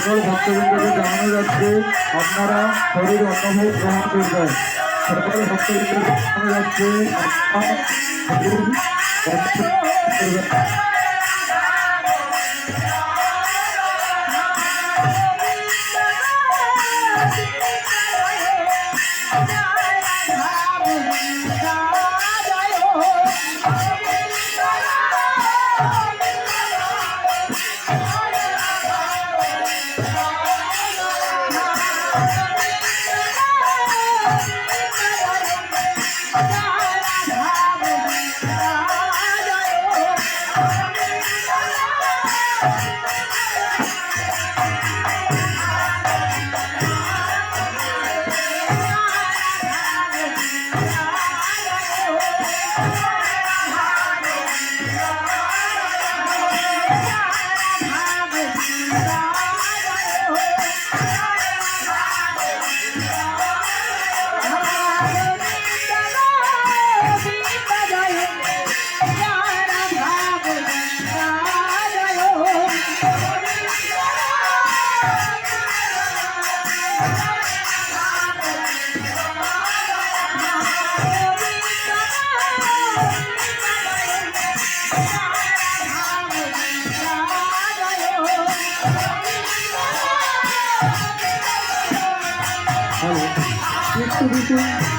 সকল ভক্তবৃন্দকে জানানো যাচ্ছে আপনারা শরীর অন্নভোগ গ্রহণ করবেন। সকল ভক্তবৃন্দকে জানানো যাচ্ছে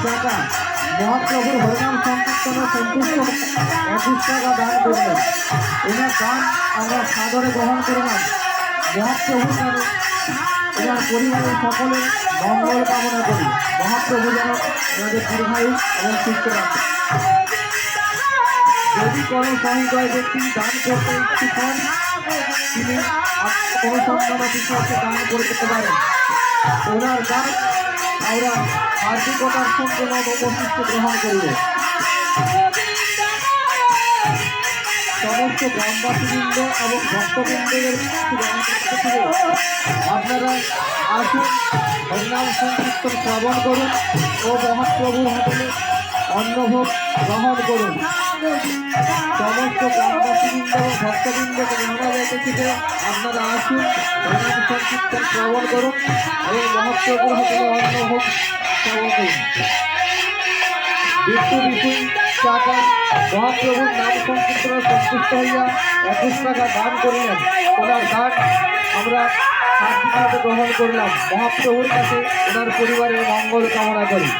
টাকা মহাপ্রভুর হরিনাম সংকীর্তনে সন্তুষ্ট 21 টাকা দান করলেন। ওনার দান আমরা সাদরে গ্রহণ করলাম। মহাপ্রভুর নামে ওনার পরিবারের সকলের মঙ্গল কামনা করি। মহাপ্রভু যেন ওনাদের দীর্ঘায়ু এবং সুস্থ রাখেন। যদি কোনো সহৃদয় ব্যক্তি দান করতে ইচ্ছুক হন, তিনি অনুসন্ধান অফিসে দান করতে পারেন। ওনার দান আমরা আর্থিকতার সঙ্গে নববৈশিষ্ট্য গ্রহণ করিব। সমস্ত গ্রামবাসীবৃন্দ এবং ভক্তবৃন্দের আপনারা আসুন, হরিনাম সংকীর্তন শ্রবণ করুন ও মহাপ্রভুর হোটেলে অন্নভোগ গ্রহণ করুন। সমস্ত গ্রামবাসীবৃন্দ এবং ভক্তবৃন্দকে জানা যাইতেছে আপনারা আসুন, হরিনাম সংকীর্তন শ্রবণ করুন এবং মহাপ্রভুর হোটেলে অন্নভোগ শ্রবণ করুন। বিষ্ণু টাকা মহাপ্রভুর নাম সংকীর্তনে সন্তুষ্ট হইয়া 21 টাকা দান করিলেন। ওনার দান আমরা সার্থকভাবে গ্রহণ করলাম। মহাপ্রভুর কাছে ওনার পরিবারের মঙ্গল কামনা করি।